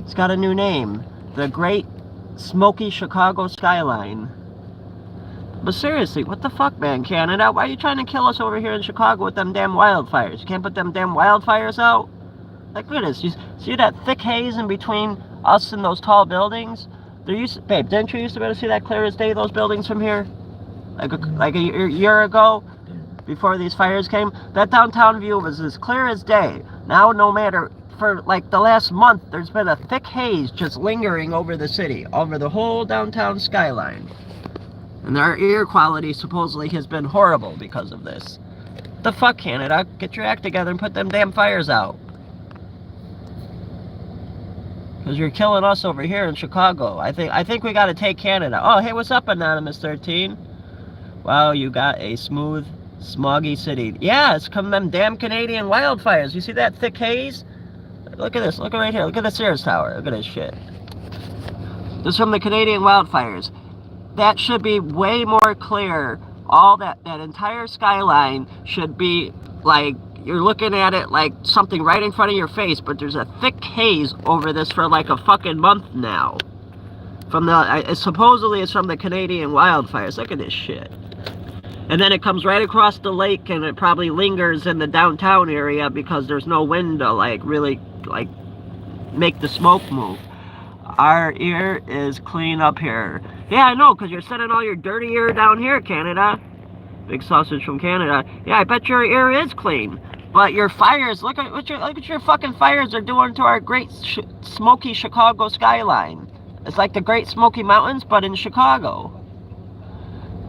It's got a new name. The Great Smoky Chicago Skyline. But seriously, what the fuck, man, Canada? Why are you trying to kill us over here in Chicago with them damn wildfires? You can't put them damn wildfires out? Like, look at this. You see that thick haze in between us and those tall buildings? Babe, didn't you used to be able to see that clear as day, those buildings from here? Like a year ago, before these fires came? That downtown view was as clear as day. Now, no matter, for like the last month, there's been a thick haze just lingering over the city, over the whole downtown skyline. And our air quality supposedly has been horrible because of this. The fuck, Canada? Get your act together and put them damn fires out. Because you're killing us over here in Chicago. I think we gotta take Canada. Oh, hey, what's up, Anonymous 13? Wow, you got a smooth, smoggy city. Yeah, it's come them damn Canadian wildfires. You see that thick haze? Look at this. Look right here. Look at the Sears Tower. Look at this shit. This is from the Canadian wildfires. That should be way more clear. All that entire skyline should be like, you're looking at it like something right in front of your face, but there's a thick haze over this for like a fucking month now. From the, supposedly it's from the Canadian wildfires. Look at this shit. And then it comes right across the lake, and it probably lingers in the downtown area because there's no wind to like really like make the smoke move. Our air is clean up here. Yeah, I know, because you're sending all your dirty air down here, Canada. Big sausage from Canada. Yeah, I bet your air is clean. But your fires, look at what your fucking fires are doing to our great smoky Chicago skyline. It's like the Great Smoky Mountains, but in Chicago.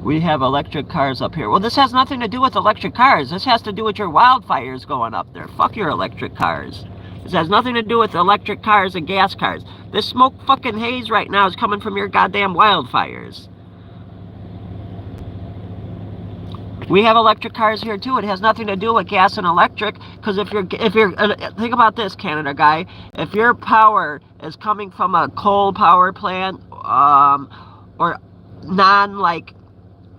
We have electric cars up here. Well, this has nothing to do with electric cars. This has to do with your wildfires going up there. Fuck your electric cars. This has nothing to do with electric cars and gas cars. This smoke fucking haze right now is coming from your goddamn wildfires. We have electric cars here too. It has nothing to do with gas and electric. Because if you're think about this, Canada guy. If your power is coming from a coal power plant, or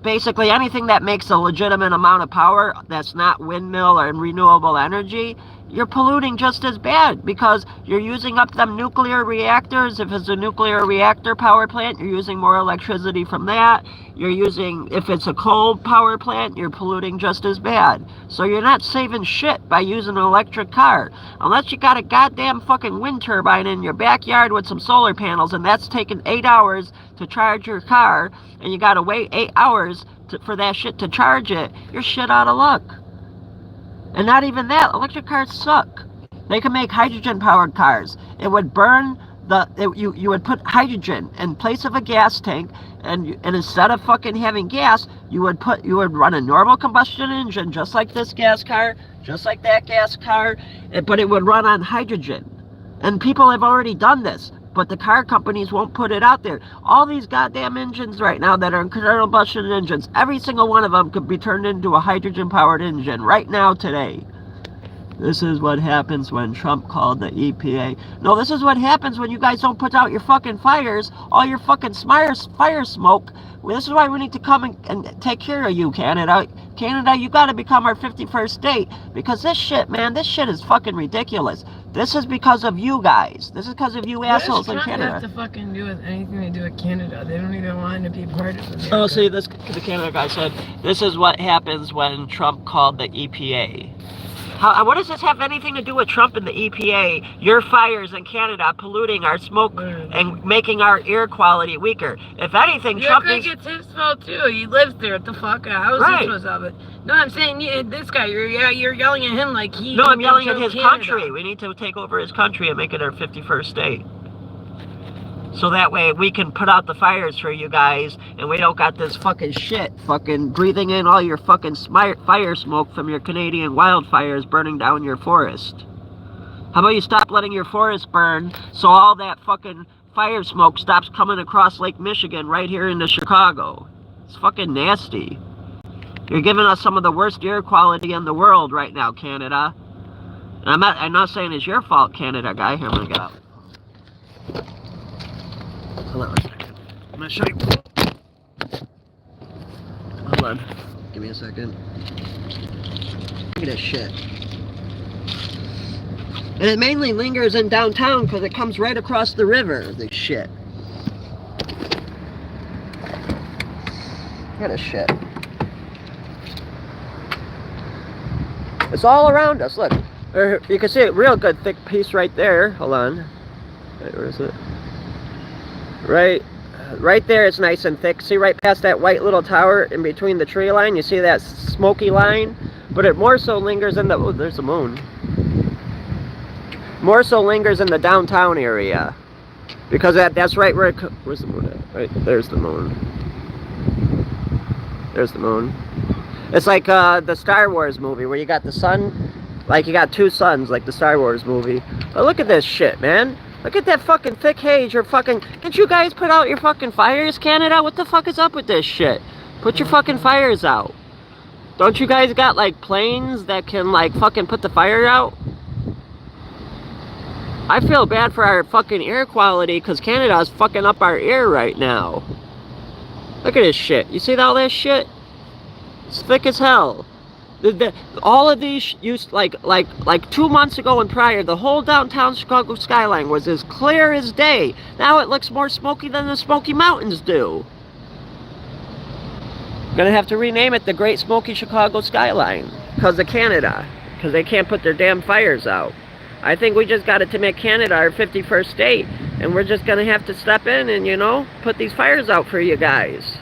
basically anything that makes a legitimate amount of power that's not windmill or renewable energy, you're polluting just as bad because you're using up them nuclear reactors. If it's a nuclear reactor power plant, you're using more electricity from that. If it's a coal power plant, you're polluting just as bad. So you're not saving shit by using an electric car. Unless you got a goddamn fucking wind turbine in your backyard with some solar panels, and that's taking 8 hours to charge your car, and you gotta wait 8 hours for that shit to charge it, you're shit out of luck. And not even that, electric cars suck. They can make hydrogen-powered cars. It would burn you would put hydrogen in place of a gas tank, and instead of fucking having gas, you would run a normal combustion engine, just like this gas car, just like that gas car, but it would run on hydrogen. And people have already done this, but the car companies won't put it out there. All these goddamn engines right now that are internal combustion engines, every single one of them could be turned into a hydrogen-powered engine right now, today. This is what happens when Trump called the EPA. No, this is what happens when you guys don't put out your fucking fires, all your fucking fire smoke. Well, this is why we need to come and take care of you, Canada. Canada, you gotta become our 51st state, because this shit, man, this shit is fucking ridiculous. This is because of you guys. This is because of you assholes in Canada. What does Trump have to fucking do with anything to do with Canada? They don't even want to be part of it. Oh, see, the Canada guy said, this is what happens when Trump called the EPA. What does this have anything to do with Trump and the EPA? Your fires in Canada polluting our smoke and making our air quality weaker. If anything, Trump needs... It's his fault too. He lives there. What the fuck? How is he supposed to have it? No, I'm saying this guy. You're yelling at him like he. No, I'm yelling at his country. We need to take over his country and make it our 51st state. So that way we can put out the fires for you guys, and we don't got this fucking shit fucking breathing in all your fucking fire smoke from your Canadian wildfires burning down your forest. How about you stop letting your forest burn so all that fucking fire smoke stops coming across Lake Michigan right here into Chicago? It's fucking nasty. You're giving us some of the worst air quality in the world right now, Canada. And I'm not saying it's your fault, Canada guy. Here, I'm gonna get out. Hold on a second. I'm gonna show you. Hold on. Give me a second. Look at this shit. And it mainly lingers in downtown because it comes right across the river, this shit. What kind of shit? It's all around us, look. You can see a real good thick piece right there. Hold on. Wait, where is it? Right there, it's nice and thick. See right past that white little tower in between the tree line? You see that smoky line? But it more so lingers in the... Oh, there's the moon. More so lingers in the downtown area. Because that's right where it... Where's the moon at? Right, there's the moon. There's the moon. It's like the Star Wars movie where you got the sun... Like you got two suns, like the Star Wars movie. But look at this shit, man. Look at that fucking thick haze. You're fucking... Can't you guys put out your fucking fires, Canada? What the fuck is up with this shit? Put your fucking fires out. Don't you guys got like planes that can like fucking put the fire out? I feel bad for our fucking air quality because Canada's fucking up our air right now. Look at this shit. You see all this shit? It's thick as hell. All of these used like 2 months ago and prior, the whole downtown Chicago skyline was as clear as day. Now it looks more smoky than the Smoky Mountains do. Gonna have to rename it the Great Smoky Chicago Skyline because of Canada, because they can't put their damn fires out. I think we just got to make Canada our 51st state, and we're just gonna have to step in and, you know, put these fires out for you guys.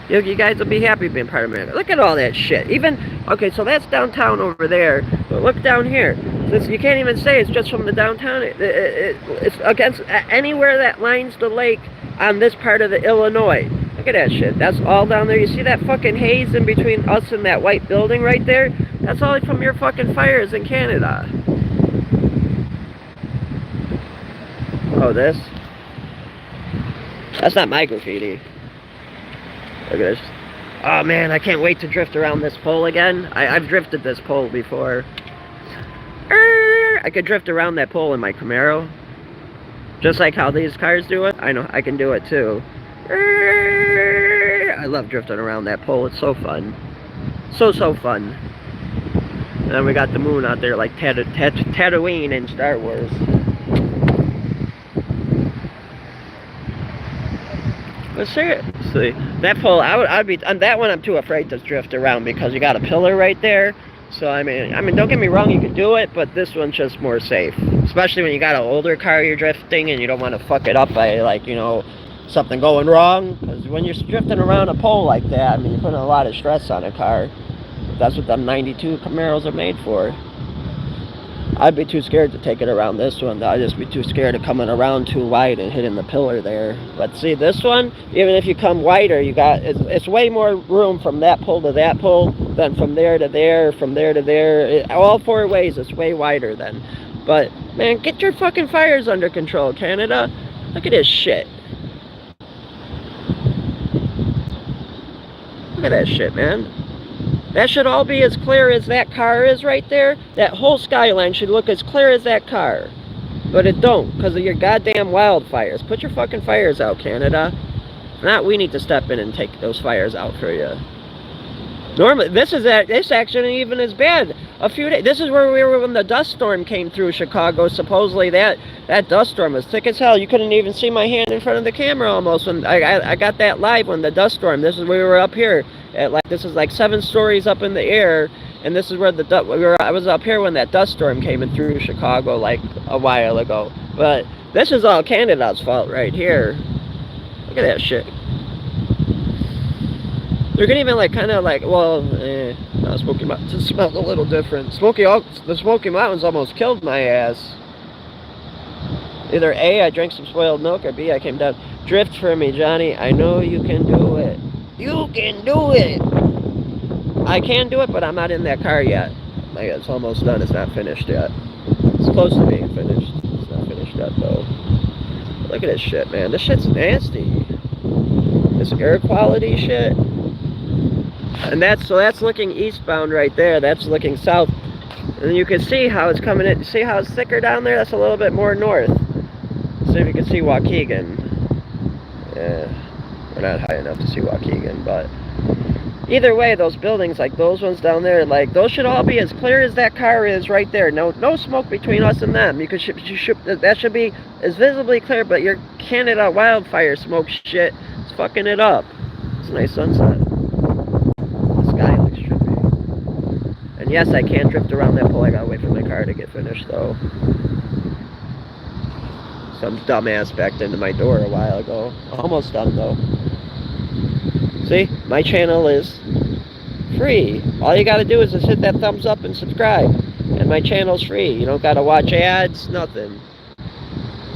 You guys will be happy being part of America. Look at all that shit. Even, okay, so that's downtown over there. But look down here. You can't even say it's just from the downtown. It's against anywhere that lines the lake on this part of the Illinois. Look at that shit. That's all down there. You see that fucking haze in between us and that white building right there? That's all from your fucking fires in Canada. Oh, this? That's not my graffiti. Look at this. Oh man, I can't wait to drift around this pole again. I've drifted this pole before. I could drift around that pole in my Camaro. Just like how these cars do it. I know, I can do it too. I love drifting around that pole. It's so fun. So fun. And then we got the moon out there like Tatooine in Star Wars. But seriously, that pole, I'd be on that one. I'm too afraid to drift around because you got a pillar right there. So I mean, don't get me wrong, you can do it, but this one's just more safe. Especially when you got an older car you're drifting and you don't want to fuck it up by, like, you know, something going wrong. Because when you're drifting around a pole like that, I mean, you're putting a lot of stress on a car. That's what them 92 Camaros are made for. I'd be too scared to take it around this one. I'd just be too scared of coming around too wide and hitting the pillar there. But see, this one, even if you come wider, you got it's way more room from that pole to that pole than from there to there, from there to there. All four ways, it's way wider then. But man, get your fucking fires under control, Canada. Look at this shit. Look at that shit, man. That should all be as clear as that car is right there. That whole skyline should look as clear as that car. But it don't, because of your goddamn wildfires. Put your fucking fires out, Canada. If not, we need to step in and take those fires out for you. Normally, this actually even is bad. A few days, this is where we were when the dust storm came through Chicago. Supposedly that dust storm was thick as hell. You couldn't even see my hand in front of the camera almost. When I got that live when the dust storm. This is where we were up here. This is like 7 stories up in the air, and this is where I was up here when that dust storm came in through Chicago like a while ago. But this is all Canada's fault right here. Look at that shit. They're gonna even like kind of like, well, no, Smoky Mountains smells a little different. The Smoky Mountains almost killed my ass. Either A, I drank some spoiled milk, or B, I came down. Drift for me, Johnny. I know you can do it. You can do it! I can do it, but I'm not in that car yet. It's almost done. It's not finished yet. It's close to being finished. It's not finished yet, though. Look at this shit, man. This shit's nasty. This air quality shit. And that's looking eastbound right there. That's looking south. And you can see how it's coming in. See how it's thicker down there? That's a little bit more north. See if you can see Waukegan. Yeah. We're not high enough to see Waukegan, but Either way, those buildings, like those ones down there, like those should all be as clear as that car is right there. No smoke between us and them. That should be as visibly clear. But your Canada wildfire smoke shit is fucking it up. It's a nice sunset. The sky looks trippy. And yes, I can't drift around that pole. I gotta wait for my car to get finished though. Some dumbass backed into my door a while ago. Almost done though. See, my channel is free. All you gotta do is just hit that thumbs up and subscribe. And my channel's free. You don't gotta watch ads, nothing.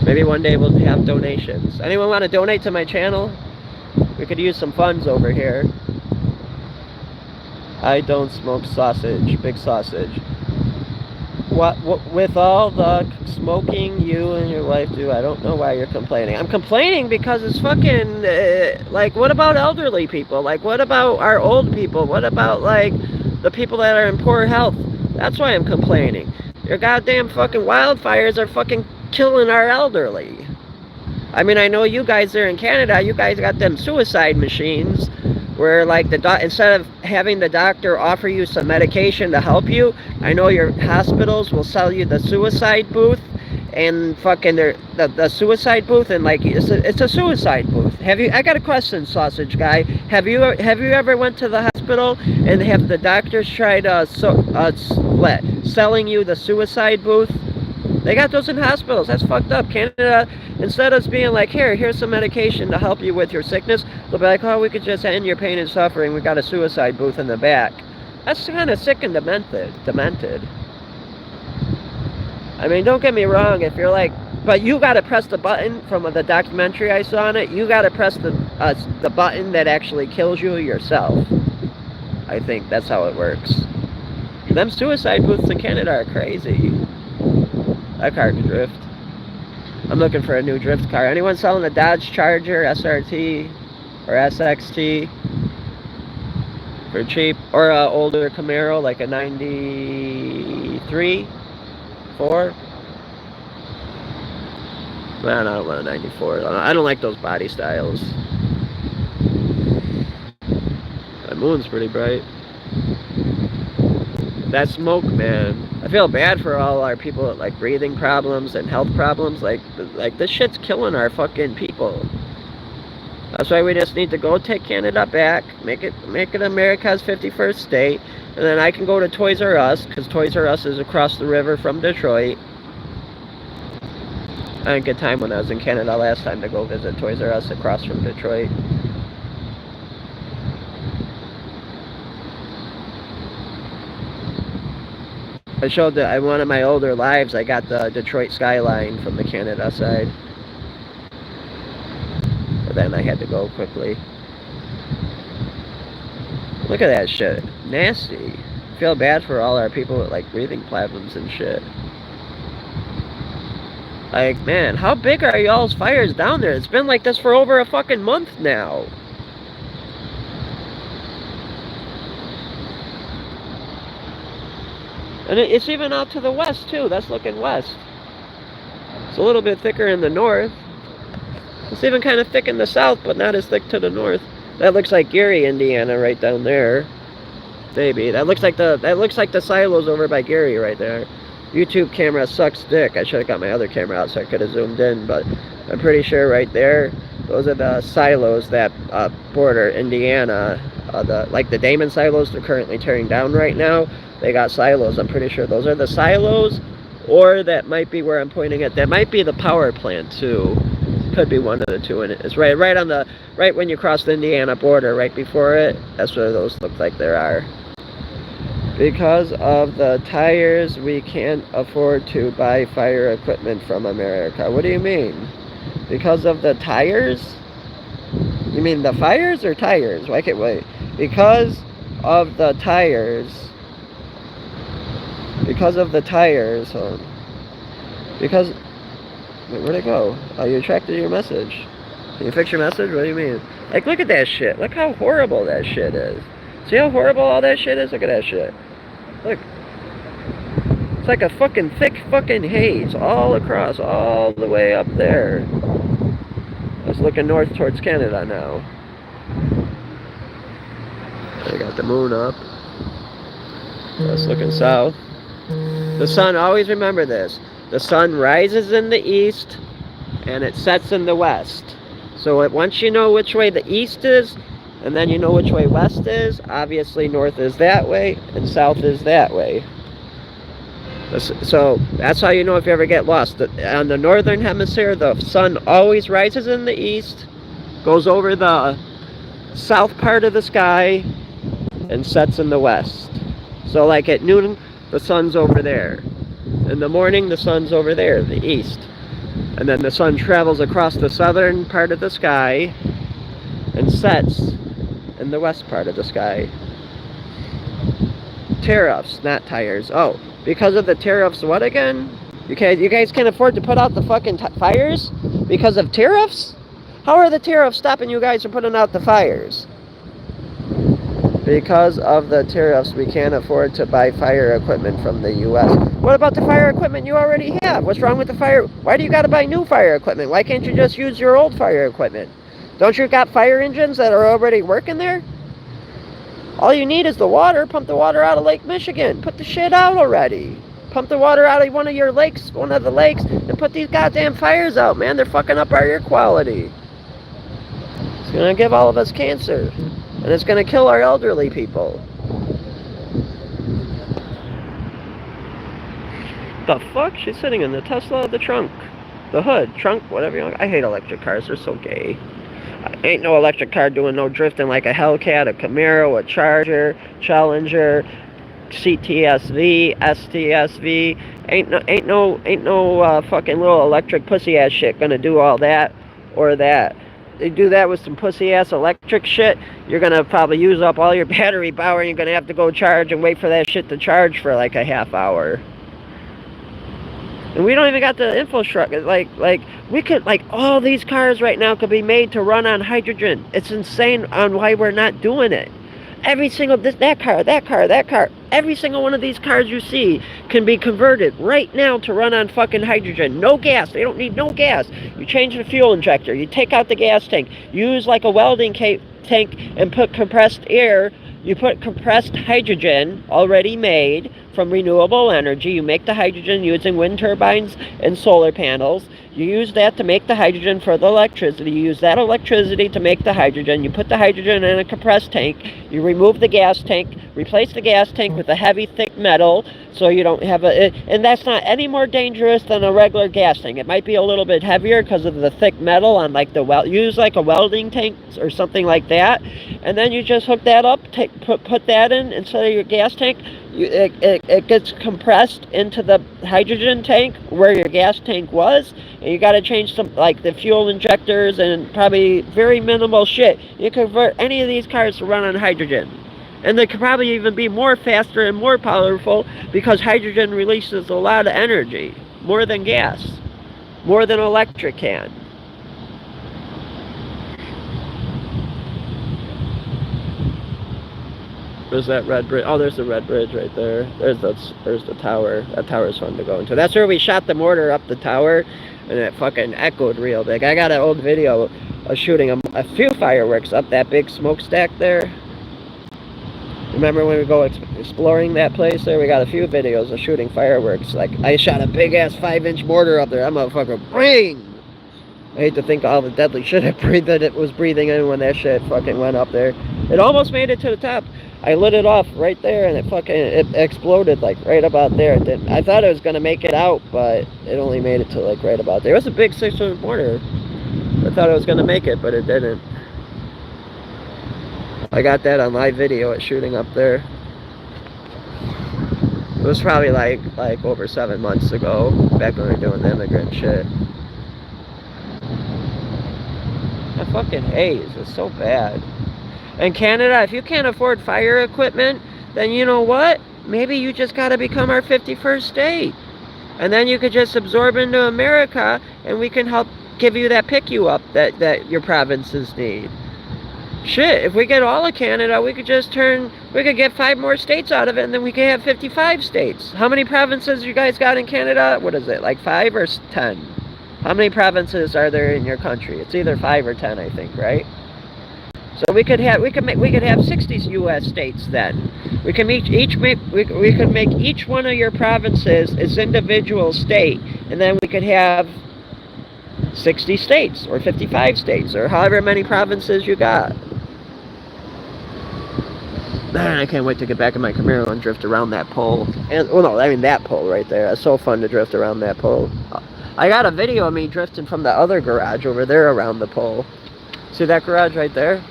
Maybe one day we'll have donations. Anyone want to donate to my channel? We could use some funds over here. I don't smoke sausage, big sausage. What with all the smoking you and your wife do, I don't know why you're complaining. I'm complaining because it's fucking, like, what about elderly people? Like, what about our old people? What about, like, the people that are in poor health? That's why I'm complaining. Your goddamn fucking wildfires are fucking killing our elderly. I mean, I know you guys there in Canada, you guys got them suicide machines where, like, instead of having the doctor offer you some medication to help you, I know your hospitals will sell you the suicide booth and fucking the suicide booth, and like it's a suicide booth. I got a question, sausage guy. Have you ever went to the hospital and have the doctors tried selling you the suicide booth? They got those in hospitals. That's fucked up. Canada, instead of being like, here's some medication to help you with your sickness, they'll be like, oh, we could just end your pain and suffering. We got a suicide booth in the back. That's kind of sick and demented. I mean, don't get me wrong. If you're like, but you got to press the button from the documentary I saw on it. You got to press the button that actually kills you yourself. I think that's how it works. Them suicide booths in Canada are crazy. That car can drift. I'm looking for a new drift car. Anyone selling a Dodge Charger SRT or SXT for cheap? Or an older Camaro like a 93, 4? Man, I don't want a 94. I don't like those body styles. The moon's pretty bright. That smoke, man. I feel bad for all our people with like breathing problems and health problems. Like this shit's killing our fucking people. That's why we just need to go take Canada back, make it America's 51st state, and then I can go to Toys R Us, because Toys R Us is across the river from Detroit. I had a good time when I was in Canada last time to go visit Toys R Us across from Detroit. I showed that on one of my older lives, I got the Detroit skyline from the Canada side. But then I had to go quickly. Look at that shit. Nasty. I feel bad for all our people with like breathing problems and shit. Like, man, how big are y'all's fires down there? It's been like this for over a fucking month now. And it's even out to the west, too. That's looking west. It's a little bit thicker in the north. It's even kind of thick in the south, but not as thick to the north. That looks like Gary, Indiana, right down there. Maybe. That looks like the silos over by Gary right there. YouTube camera sucks dick. I should have got my other camera out so I could have zoomed in, but I'm pretty sure right there, those are the silos that border Indiana. Like the Damon silos they're currently tearing down right now. They got silos. I'm pretty sure those are the silos, or that might be where I'm pointing at. That might be the power plant too. Could be one of the two, and it's right when you cross the Indiana border, right before it. That's where those look like there are. Because of the tires, we can't afford to buy fire equipment from America. What do you mean? Because of the tires? You mean the fires or tires? Why can't wait? Because of the tires. Because of the tires. Because... Wait, where'd it go? Oh, you retracted your message. Can you fix your message? What do you mean? Like, look at that shit. Look how horrible that shit is. See how horrible all that shit is? Look at that shit. Look. It's like a fucking thick fucking haze all across, all the way up there. I was looking north towards Canada now. I got the moon up. That's looking south. The sun, always remember this. The sun rises in the east and it sets in the west. So once you know which way the east is, and then you know which way west is, obviously north is that way and south is that way. So that's how you know if you ever get lost. On the northern hemisphere, the sun always rises in the east, goes over the south part of the sky, and sets in the west. So like at noon, the sun's over there. In the morning, the sun's over there, the east. And then the sun travels across the southern part of the sky and sets in the west part of the sky. Tariffs, not tires. Oh, because of the tariffs, what again? You guys can't afford to put out the fucking fires because of tariffs? How are the tariffs stopping you guys from putting out the fires? Because of the tariffs, we can't afford to buy fire equipment from the U.S. What about the fire equipment you already have? What's wrong with the fire? Why do you got to buy new fire equipment? Why can't you just use your old fire equipment? Don't you got fire engines that are already working there? All you need is the water. Pump the water out of Lake Michigan. Put the shit out already. Pump the water out of one of your lakes, one of the lakes, and put these goddamn fires out, man. They're fucking up our air quality. It's gonna give all of us cancer. And it's gonna kill our elderly people. The fuck? She's sitting in the Tesla, the trunk. The hood, trunk, whatever you want. I hate electric cars, they're so gay. Ain't no electric car doing no drifting like a Hellcat, a Camaro, a Charger, Challenger, CTSV, STSV. Ain't no fucking little electric pussy ass shit gonna do all that or that. They do that with some pussy ass electric shit, you're gonna probably use up all your battery power and you're gonna have to go charge and wait for that shit to charge for like a half hour. And we don't even got the infrastructure. Like we could, like, all these cars right now could be made to run on hydrogen. It's insane on why we're not doing it. Every single, that car, every single one of these cars you see can be converted right now to run on fucking hydrogen. No gas. They don't need no gas. You change the fuel injector. You take out the gas tank. Use like a welding tank and put compressed air. You put compressed hydrogen already made from renewable energy. You make the hydrogen using wind turbines and solar panels. You use that to make the hydrogen for the electricity. You use that electricity to make the hydrogen. You put the hydrogen in a compressed tank. You remove the gas tank, replace the gas tank with a heavy, thick metal, so you don't have and that's not any more dangerous than a regular gas tank. It might be a little bit heavier because of the thick metal on like use like a welding tank or something like that. And then you just hook that up, put that in instead of your gas tank. It gets compressed into the hydrogen tank where your gas tank was, and you got to change some, like the fuel injectors and probably very minimal shit. You convert any of these cars to run on hydrogen, and they could probably even be more faster and more powerful because hydrogen releases a lot of energy, more than gas, more than electric can. There's that red bridge. Oh, there's the red bridge right there. There's the tower. That tower's fun to go into. That's where we shot the mortar up the tower, and it fucking echoed real big. I got an old video of shooting a few fireworks up that big smokestack there. Remember when we go exploring that place there? We got a few videos of shooting fireworks. Like, I shot a big-ass 5-inch mortar up there. That motherfucker, bring! I hate to think of all the deadly shit it was breathing in when that shit fucking went up there. It almost made it to the top. I lit it off right there, and it exploded like right about there. I thought it was gonna make it out, but it only made it to like right about there. It was a big 6-inch mortar. I thought it was gonna make it, but it didn't. I got that on live video at shooting up there. It was probably like over 7 months ago, back when we were doing the immigrant shit. That fucking haze is so bad. In Canada, if you can't afford fire equipment, then you know what? Maybe you just gotta become our 51st state. And then you could just absorb into America, and we can help give you that pick-you-up that your provinces need. Shit, if we get all of Canada, we could get 5 more states out of it, and then we could have 55 states. How many provinces you guys got in Canada? What is it, like 5 or 10? How many provinces are there in your country? It's either 5 or 10, I think, right? So we could have 60 U.S. states then. We can make each one of your provinces its individual state, and then we could have 60 states or 55 states or however many provinces you got. Man, I can't wait to get back in my Camaro and drift around that pole. And well, no, I mean that pole right there. It's so fun to drift around that pole. I got a video of me drifting from the other garage over there around the pole. See that garage right there?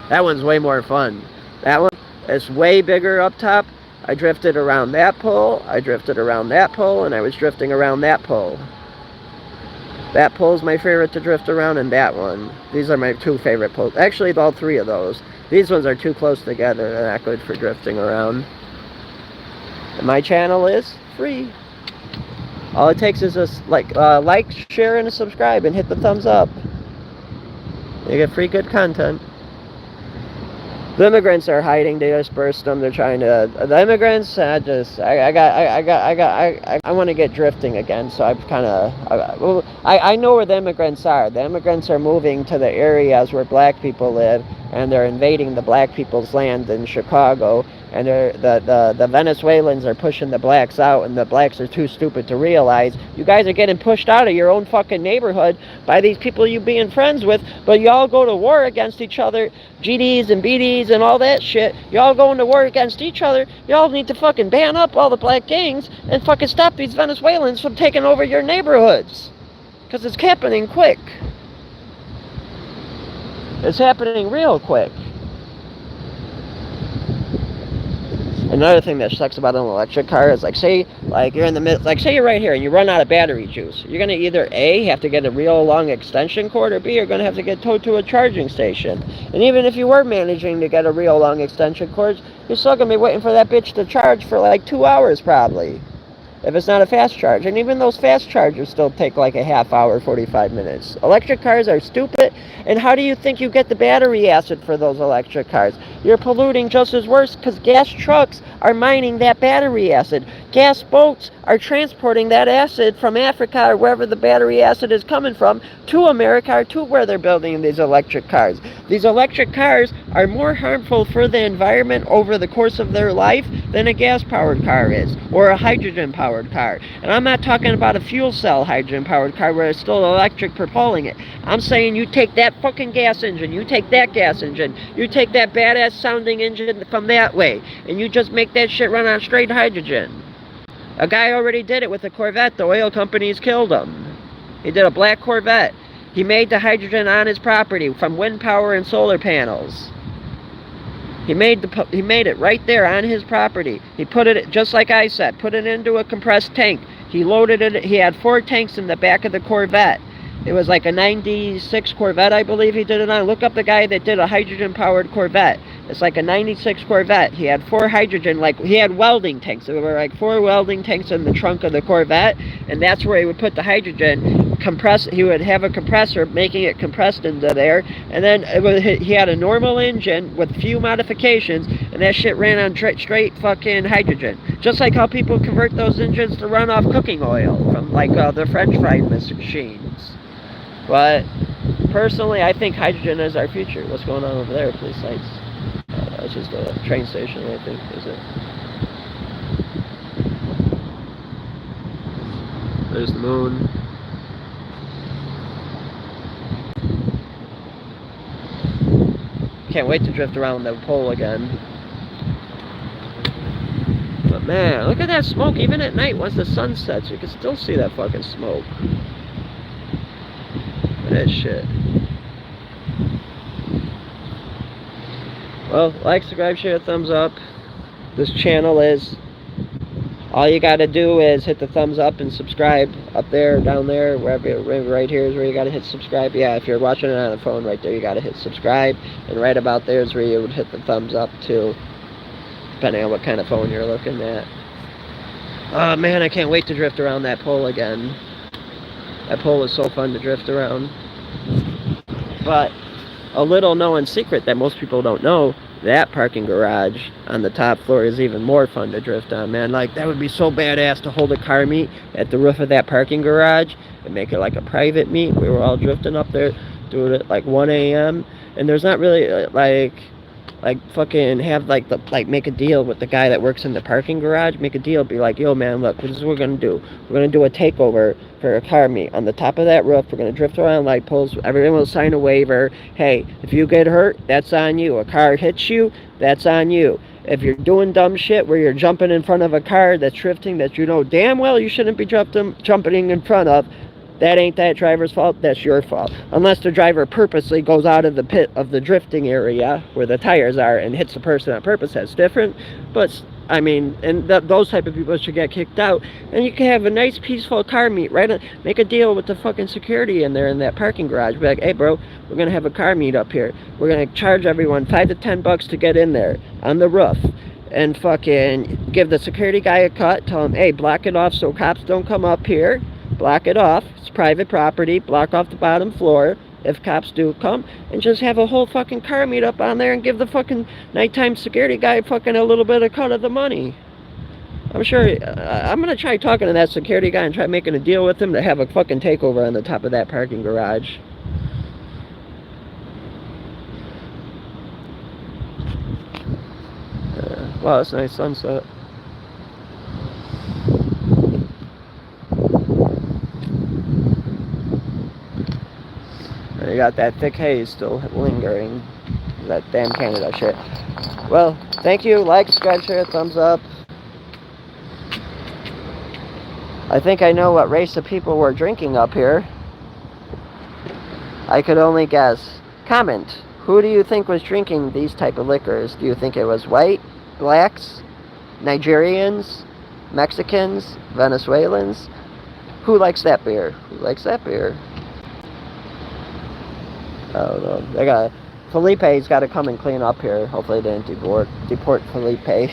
That one's way more fun. That one is way bigger up top. I drifted around that pole, I drifted around that pole, and I was drifting around that pole. That pole's my favorite to drift around, and that one. These are my two favorite poles. Actually, all three of those. These ones are too close together. They're not good for drifting around. And my channel is free. All it takes is a like, share, and a subscribe, and hit the thumbs up. You get free good content. The immigrants are hiding. They dispersed them. They're trying to. The immigrants. I want to get drifting again. So I'm kind of. I know where the immigrants are. The immigrants are moving to the areas where black people live, and they're invading the black people's land in Chicago. And the Venezuelans are pushing the blacks out, and the blacks are too stupid to realize you guys are getting pushed out of your own fucking neighborhood by these people you being friends with, but y'all go to war against each other, GDs and BDs and all that shit. Y'all going to war against each other. Y'all need to fucking ban up all the black gangs and fucking stop these Venezuelans from taking over your neighborhoods. Because it's happening quick. It's happening real quick. Another thing that sucks about an electric car is, say you're in the middle, say you're right here and you run out of battery juice. You're going to either A, have to get a real long extension cord, or B, you're going to have to get towed to a charging station. And even if you were managing to get a real long extension cord, you're still going to be waiting for that bitch to charge for 2 hours probably, if it's not a fast charge. And even those fast chargers still take a half hour, 45 minutes. Electric cars are stupid. And how do you think you get the battery acid for those electric cars? You're polluting just as worse, because gas trucks are mining that battery acid. Gas boats are transporting that acid from Africa or wherever the battery acid is coming from to America or to where they're building these electric cars. These electric cars are more harmful for the environment over the course of their life than a gas-powered car is, or a hydrogen-powered car. And I'm not talking about a fuel cell hydrogen-powered car where it's still electric propelling it. I'm saying you take that fucking gas engine, you take that gas engine, you take that badass sounding engine from that way, and you just make that shit run on straight hydrogen. A guy already did it with a Corvette. The oil companies killed him. He did a black Corvette. He made the hydrogen on his property from wind power and solar panels. He made it right there on his property. He put it, just like I said, put it into a compressed tank. He loaded it. He had 4 tanks in the back of the Corvette. It was like a 96 Corvette, I believe he did it on. Look up the guy that did a hydrogen-powered Corvette. It's like a 96 Corvette. He had 4 hydrogen, he had welding tanks. There were 4 welding tanks in the trunk of the Corvette, and that's where he would put the hydrogen, he would have a compressor making it compressed into there, and then he had a normal engine with few modifications, and that shit ran on straight fucking hydrogen. Just like how people convert those engines to run off cooking oil from the French fry machines. But personally, I think hydrogen is our future. What's going on over there? Police lights. It's just a train station, I think, is it? There's the moon. Can't wait to drift around the pole again. But man, look at that smoke. Even at night, once the sun sets, you can still see that fucking smoke. Look at that shit. Well, like, subscribe, share, thumbs up. This channel is, all you gotta do is hit the thumbs up and subscribe up there, down there, wherever, right here is where you gotta hit subscribe. Yeah, if you're watching it on a phone, right there you gotta hit subscribe, and right about there is where you would hit the thumbs up too, depending on what kind of phone you're looking at. Oh man, I can't wait to drift around that pole again. That pole is so fun to drift around. But a little known secret that most people don't know, that parking garage on the top floor is even more fun to drift on, man. That would be so badass to hold a car meet at the roof of that parking garage and make it like a private meet. We were all drifting up there, doing it 1 a.m. And there's not really like fucking have like make a deal with the guy that works in the parking garage. Make a deal, be like, yo man, look, this is what we're gonna do. We're gonna do a takeover for a car meet on the top of that roof. We're gonna drift around light poles. Everyone will sign a waiver. Hey, if you get hurt, that's on you. A car hits you, that's on you. If you're doing dumb shit where you're jumping in front of a car that's drifting that you know damn well you shouldn't be jumping in front of, that ain't that driver's fault, that's your fault. Unless the driver purposely goes out of the pit of the drifting area where the tires are and hits the person on purpose, that's different. But, I mean, and those type of people should get kicked out. And you can have a nice, peaceful car meet, right? Make a deal with the fucking security in there in that parking garage. Be like, hey, bro, we're going to have a car meet up here. We're going to charge everyone $5 to $10 to get in there on the roof. And fucking give the security guy a cut. Tell him, hey, block it off so cops don't come up here. Block it off. It's private property. Block off the bottom floor if cops do come. And just have a whole fucking car meet up on there and give the fucking nighttime security guy fucking a little bit of cut of the money. I'm sure I'm going to try talking to that security guy and try making a deal with him to have a fucking takeover on the top of that parking garage. Wow, that's a nice sunset. You got that thick haze still lingering. That damn Canada shit. Well, thank you. Like, subscribe, share, thumbs up. I think I know what race of people were drinking up here. I could only guess. Comment. Who do you think was drinking these type of liquors? Do you think it was white, blacks, Nigerians, Mexicans, Venezuelans? Who likes that beer? Who likes that beer? Oh no, they got Felipe's got to come and clean up here. Hopefully they didn't deport Felipe.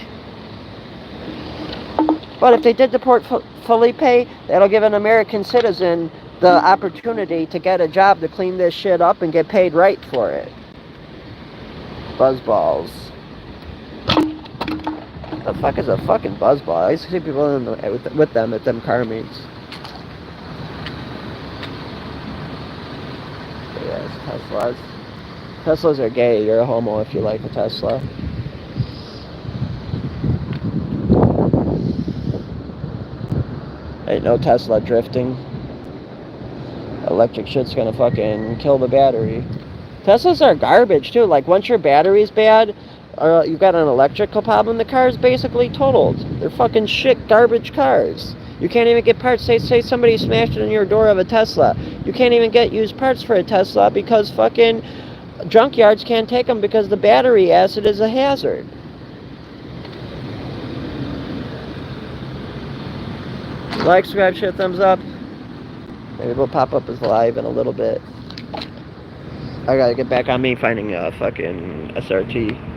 But if they did deport Felipe, that'll give an American citizen the opportunity to get a job to clean this shit up and get paid right for it. Buzzballs. The fuck is a fucking buzzball? I used to see people with them at them car meets. Yes, Teslas. Teslas are gay. You're a homo if you like a Tesla. Ain't no Tesla drifting. Electric shit's gonna fucking kill the battery. Teslas are garbage too. Like once your battery's bad, or you've got an electrical problem, the car's basically totaled. They're fucking shit garbage cars. You can't even get parts. Say somebody smashed in your door of a Tesla. You can't even get used parts for a Tesla because fucking junkyards can't take them because the battery acid is a hazard. Like, subscribe, share, thumbs up. Maybe we'll pop up as live in a little bit. I gotta get back on me finding a fucking SRT.